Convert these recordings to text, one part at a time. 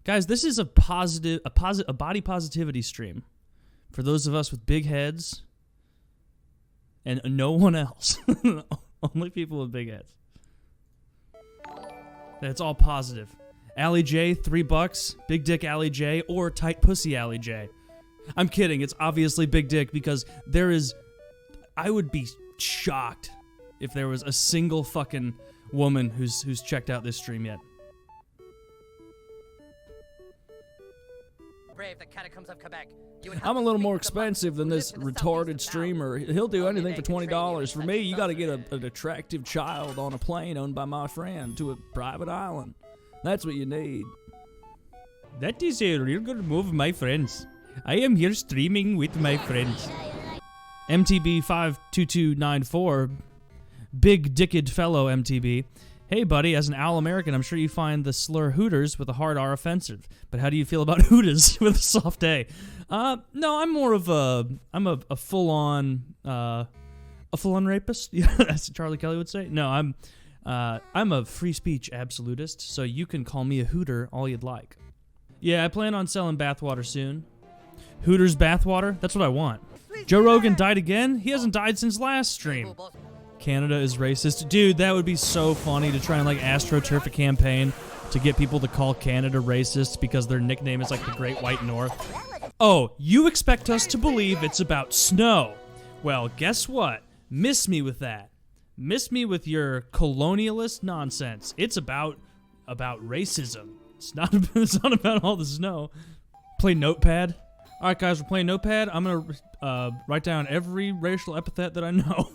Guys, this is a body positivity stream for those of us with big heads and no one else. Only people with big heads. It's all positive. Allie J, $3. Big Dick Allie J or Tight Pussy Allie J. I'm kidding. It's obviously Big Dick because there is... I would be shocked if there was a single fucking woman who's checked out this stream yet. Brave the catacombs of Quebec. I'm a little more expensive than this retarded streamer. He'll do anything for $20. For me, you gotta get an attractive child on a plane owned by my friend to a private island. That's what you need. That is a real good move, my friends. I am here streaming with my friends. MTB52294, big dicked fellow MTB. Hey buddy, as an Al-American, I'm sure you find the slur Hooters with a hard R offensive. But how do you feel about Hooters with a soft A? No, I'm more of a full-on rapist, as Charlie Kelly would say. No, I'm a free speech absolutist, so you can call me a Hooter all you'd like. Yeah, I plan on selling bathwater soon. Hooters bathwater? That's what I want. Joe Rogan died again? He hasn't died since last stream. Canada is racist. Dude, that would be so funny to try and like astroturf a campaign to get people to call Canada racist because their nickname is like the Great White North. Oh, you expect us to believe it's about snow. Well, guess what? Miss me with that. Miss me with your colonialist nonsense. It's about racism. It's not about all the snow. Play Notepad. All right, guys, we're playing Notepad. I'm gonna write down every racial epithet that I know.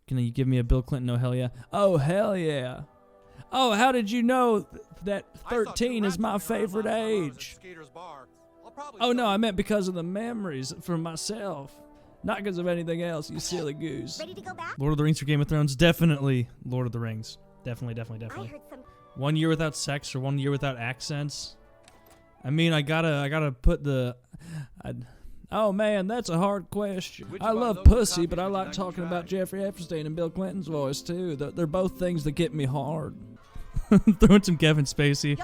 Can you give me a Bill Clinton? Oh hell yeah! Oh hell yeah! Oh, how did you know that 13 is my favorite age? Oh no, I meant because of the memories from myself, not because of anything else. You silly goose. Ready to go back? Lord of the Rings or Game of Thrones? Definitely Lord of the Rings. Definitely. 1 year without sex or 1 year without accents. I mean, I gotta put the. Oh man, that's a hard question. I love pussy, but I like talking about Jeffrey Epstein and Bill Clinton's voice too. They're both things that get me hard. Throw in some Kevin Spacey.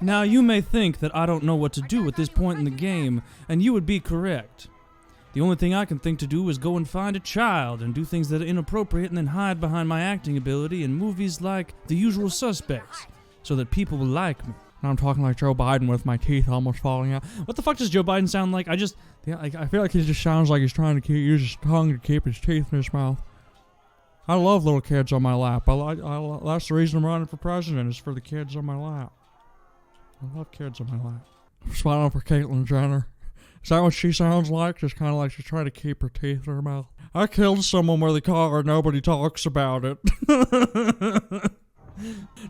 Now you may think that I don't know what to do at this point in the game, and you would be correct. The only thing I can think to do is go and find a child and do things that are inappropriate and then hide behind my acting ability in movies like The Usual Suspects, so that people will like me. And I'm talking like Joe Biden with my teeth almost falling out. What the fuck does Joe Biden sound like? I feel like he just sounds like he's trying to use his tongue to keep his teeth in his mouth. I love little kids on my lap. That's the reason I'm running for president, is for the kids on my lap. I love kids on my lap. I'm smiling for Caitlyn Jenner. Is that what she sounds like? Just kind of like she's trying to keep her teeth in her mouth. I killed someone with a car and nobody talks about it.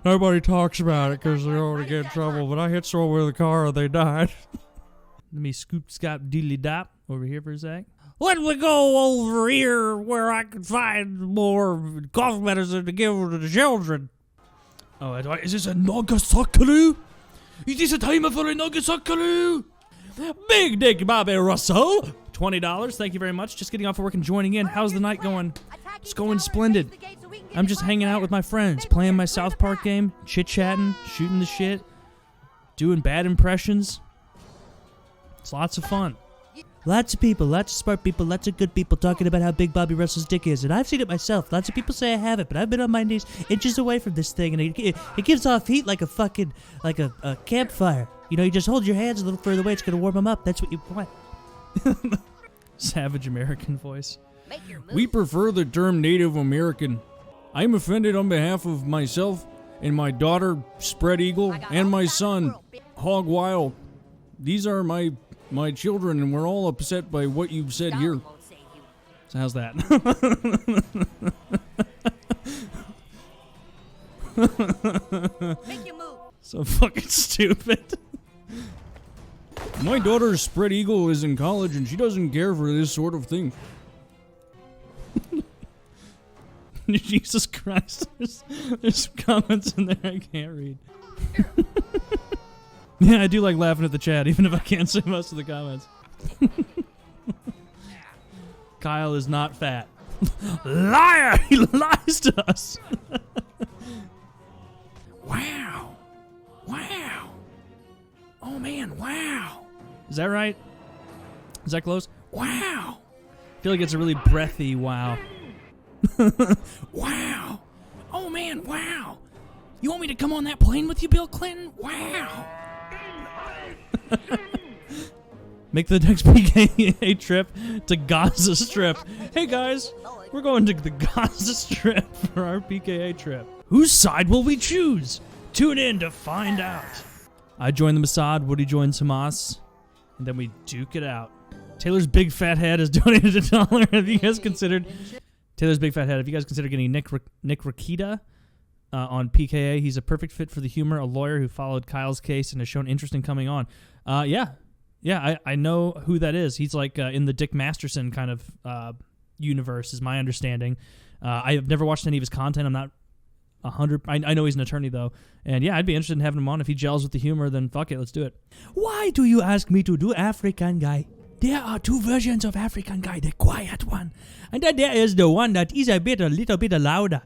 Nobody talks about it because they already get in trouble, but I hit someone with a car and they died. Let me scoop Scott Deedly Dop over here for a sec. Let me go over here where I can find more cough medicine to give to the children. Oh, is this a Nagasakaru? Is this a time for a Nagasakaru? Big Dick Bobby Russell. $20. Thank you very much. Just getting off of work and joining in. How's the night going? It's going splendid. I'm just hanging out with my friends, playing my South Park game, chit-chatting, shooting the shit, doing bad impressions. It's lots of fun. Lots of people, lots of smart people, lots of good people talking about how big Bobby Russell's dick is. And I've seen it myself. Lots of people say I haven't, but I've been on my knees inches away from this thing, and it gives off heat like a fucking, like a campfire. You know, you just hold your hands a little further away, it's going to warm them up. That's what you want. Savage American voice. We prefer the term Native American. I'm offended on behalf of myself and my daughter, Spread Eagle, and my son, Hog Wild. These are my children, and we're all upset by what you've said here. So how's that? Make your move. So fucking stupid. My daughter, Spread Eagle, is in college, and she doesn't care for this sort of thing. Jesus Christ, there's comments in there I can't read. Yeah, I do like laughing at the chat, even if I can't say most of the comments. Kyle is not fat. Liar! He lies to us! Wow. Wow. man, wow. Is that right? Is that close? Wow. I feel like it's a really breathy wow. Wow. Oh man, wow. You want me to come on that plane with you, Bill Clinton? Wow. Make the next PKA trip to Gaza Strip. Hey guys, we're going to the Gaza Strip for our PKA trip. Whose side will we choose? Tune in to find out. I joined the Mossad, Woody joins Hamas, and then we duke it out. Taylor's big fat head has donated $1. Have you guys considered Taylor's big fat head? Have you guys considered getting Nick Rakita on PKA? He's a perfect fit for the humor, a lawyer who followed Kyle's case and has shown interest in coming on. Yeah, I know who that is. He's like in the Dick Masterson kind of universe, is my understanding. I have never watched any of his content. I'm not 100. I know he's an attorney though, and yeah, I'd be interested in having him on. If he gels with the humor, then fuck it, let's do it. Why do you ask me to do African guy? There are two versions of African guy: the quiet one, and then there is the one that is a little bit louder.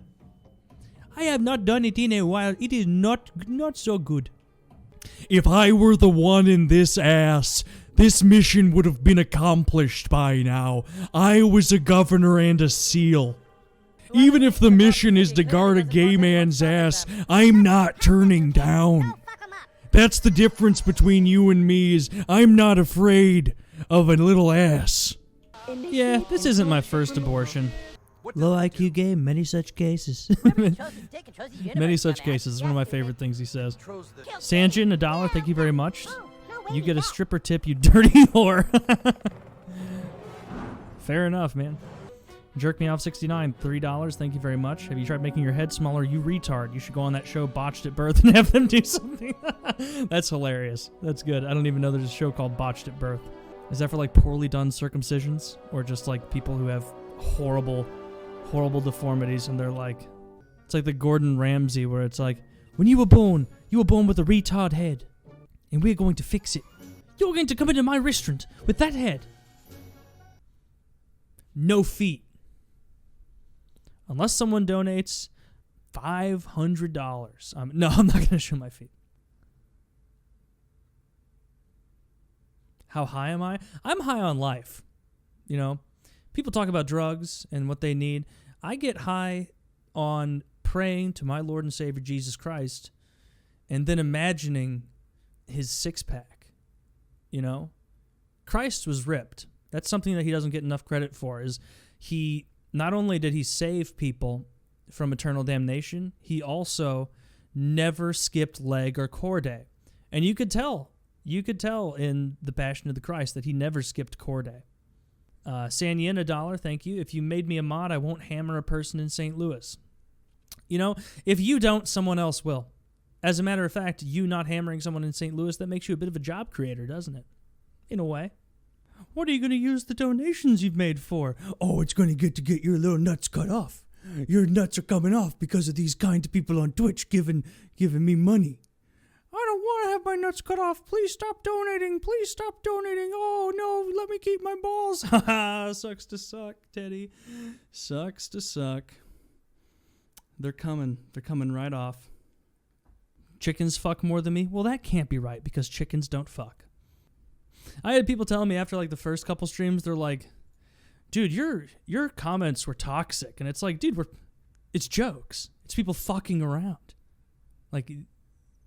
I have not done it in a while. It is not so good. If I were the one in this ass, this mission would have been accomplished by now. I was a governor and a SEAL. Even if the mission is to guard a gay man's ass, I'm not turning down. That's the difference between you and me, is I'm not afraid of a little ass. Yeah, this isn't my first abortion. Low IQ game, many such cases. Many such cases. It's one of my favorite things he says. Sanjin, $1, thank you very much. You get a stripper tip, you dirty whore. Fair enough, man. Jerk Me Off 69, $3, thank you very much. Have you tried making your head smaller? You retard. You should go on that show Botched at Birth and have them do something. That's hilarious. That's good. I don't even know there's a show called Botched at Birth. Is that for like poorly done circumcisions? Or just like people who have horrible deformities and they're like, it's like the Gordon Ramsay where it's like, when you were born with a retard head and we're going to fix it. You're going to come into my restaurant with that head. No feet. Unless someone donates $500. No, I'm not going to show my feet. How high am I? I'm high on life. You know, people talk about drugs and what they need. I get high on praying to my Lord and Savior Jesus Christ and then imagining his six-pack. You know? Christ was ripped. That's something that he doesn't get enough credit for, is he... Not only did he save people from eternal damnation, he also never skipped leg or core day. And you could tell in The Passion of the Christ that he never skipped core day. Sanyin, $1, thank you. If you made me a mod, I won't hammer a person in St. Louis. You know, if you don't, someone else will. As a matter of fact, you not hammering someone in St. Louis, that makes you a bit of a job creator, doesn't it? In a way. What are you going to use the donations you've made for? Oh, it's going to get your little nuts cut off. Your nuts are coming off because of these kind people on Twitch giving me money. I don't want to have my nuts cut off. Please stop donating. Please stop donating. Oh, no, let me keep my balls. Haha, sucks to suck, Teddy. Sucks to suck. They're coming. They're coming right off. Chickens fuck more than me? Well, that can't be right because chickens don't fuck. I had people telling me after like the first couple streams, they're like, dude, your comments were toxic. And it's like, dude, it's jokes. It's people fucking around. Like,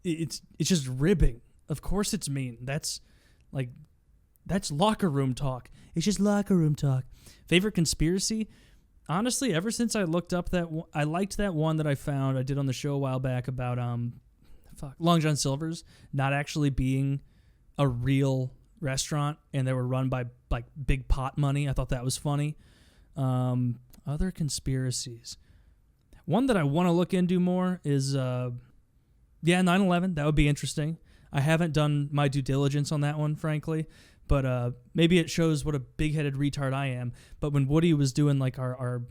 it's just ribbing. Of course it's mean. That's locker room talk. It's just locker room talk. Favorite conspiracy? Honestly, ever since I looked up I liked that one that I found, I did on the show a while back about, Long John Silver's not actually being a real restaurant and they were run by like big pot money. I thought that was funny. Other conspiracies. One that I want to look into more is 9/11. That would be interesting. I haven't done my due diligence on that one, frankly, but maybe it shows what a big-headed retard I am. But when Woody was doing like our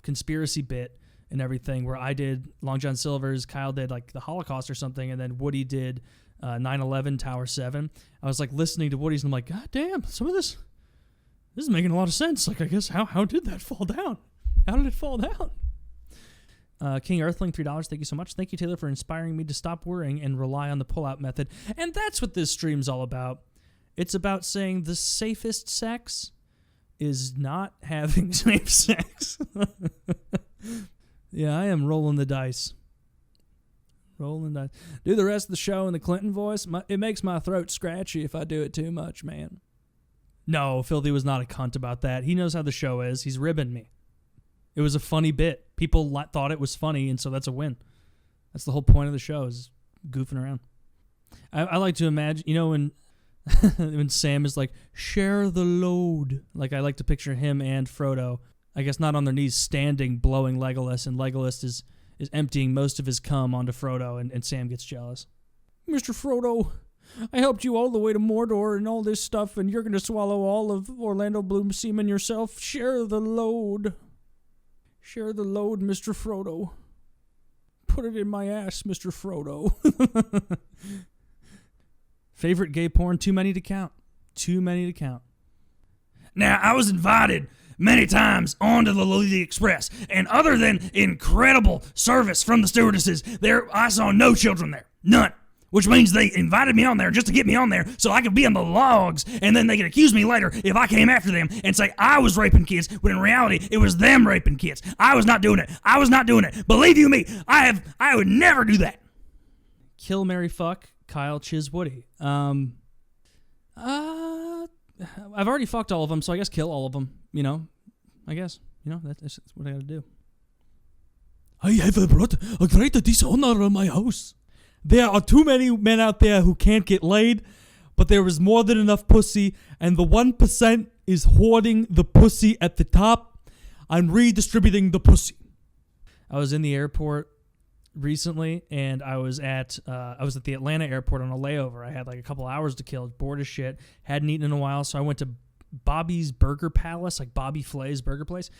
conspiracy bit and everything, where I did Long John Silver's, Kyle did like the Holocaust or something, and then Woody did 9/11 Tower 7. I was like listening to Woody's and I'm like, God damn, some of this is making a lot of sense. Like, I guess how did that fall down? How did it fall down? King Earthling, $3. Thank you so much. Thank you, Taylor, for inspiring me to stop worrying and rely on the pull-out method. And that's what this stream's all about. It's about saying the safest sex is not having safe sex. Yeah, I am rolling the dice. Rolling the dice. Do the rest of the show in the Clinton voice. It makes my throat scratchy if I do it too much, man. No, Filthy was not a cunt about that. He knows how the show is. He's ribbing me. It was a funny bit. People thought it was funny, and so that's a win. That's the whole point of the show, is goofing around. I like to imagine, you know, when when Sam is like, share the load. Like, I like to picture him and Frodo, I guess not on their knees, standing, blowing Legolas, and Legolas is emptying most of his cum onto Frodo, and Sam gets jealous. Mr. Frodo, I helped you all the way to Mordor and all this stuff, and you're going to swallow all of Orlando Bloom's semen yourself. Share the load. Share the load, Mr. Frodo. Put it in my ass, Mr. Frodo. Favorite gay porn? Too many to count. Too many to count. Now, I was invited many times onto the Lolita Express, and other than incredible service from the stewardesses, I saw no children there. None. Which means they invited me on there just to get me on there so I could be on the logs, and then they could accuse me later if I came after them and say I was raping kids, when in reality it was them raping kids. I was not doing it. I was not doing it. Believe you me, I would never do that. Kill, marry, fuck, Kyle, Chiz, Woody. I've already fucked all of them, so I guess kill all of them. You know, I guess. You know, that's what I gotta do. I have brought a great dishonor on my house. There are too many men out there who can't get laid, but there is more than enough pussy, and the 1% is hoarding the pussy at the top. I'm redistributing the pussy. I was in the airport recently, and I was at the Atlanta airport on a layover. I had like a couple hours to kill, bored as shit, hadn't eaten in a while, so I went to Bobby's Burger Palace, like Bobby Flay's burger place.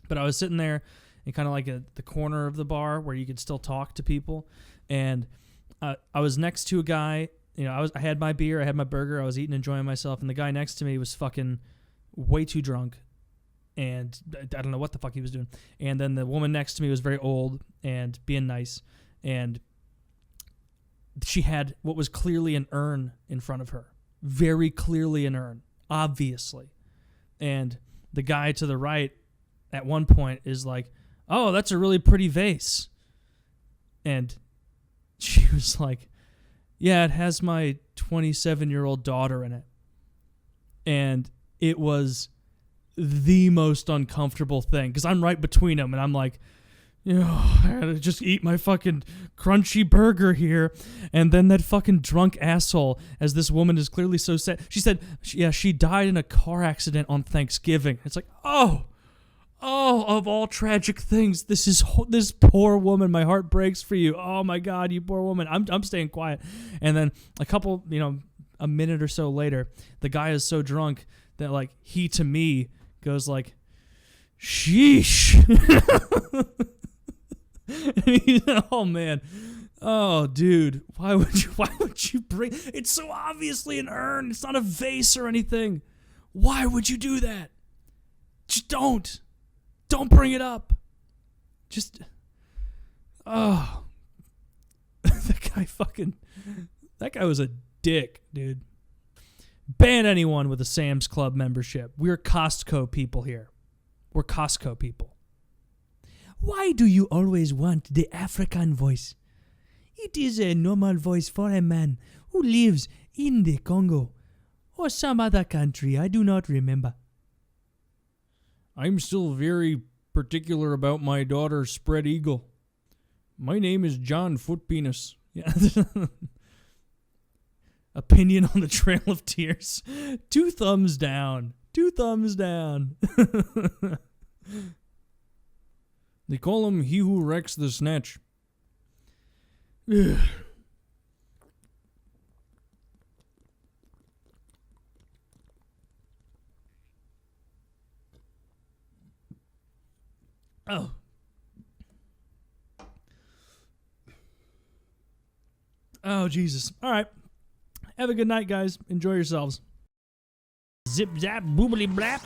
But I was sitting there in kind of like the corner of the bar where you could still talk to people, and I was next to a guy. You know, I had my beer, I had my burger, I was eating, enjoying myself, and the guy next to me was fucking way too drunk, and I don't know what the fuck he was doing. And then the woman next to me was very old and being nice, and she had what was clearly an urn in front of her. Very clearly an urn, obviously. And the guy to the right at one point is like, oh, that's a really pretty vase. And she was like, yeah, it has my 27-year-old daughter in it. And it was the most uncomfortable thing, because I'm right between them, and I'm like, I gotta just eat my fucking crunchy burger here. And then that fucking drunk asshole, as this woman is clearly so sad, she said, yeah, she died in a car accident on Thanksgiving. It's like, oh, of all tragic things, this poor woman, my heart breaks for you. Oh my God, you poor woman. I'm staying quiet. And then a minute or so later, the guy is so drunk that like he to me goes like, sheesh. Oh man. Oh dude, why would you bring, it's so obviously an urn, it's not a vase or anything. Why would you do that? Just don't bring it up. Just that guy was a dick, dude. Ban anyone with a Sam's Club membership. We're Costco people here. We're Costco people. Why do you always want the African voice? It is a normal voice for a man who lives in the Congo or some other country. I do not remember. I'm still very particular about my daughter, Spread Eagle. My name is John Footpenis. Yeah. Opinion on the Trail of Tears. 2 thumbs down. 2 thumbs down. They call him he who wrecks the snatch. Oh. Oh, Jesus. All right. Have a good night, guys. Enjoy yourselves. Zip, zap, boobily, blap.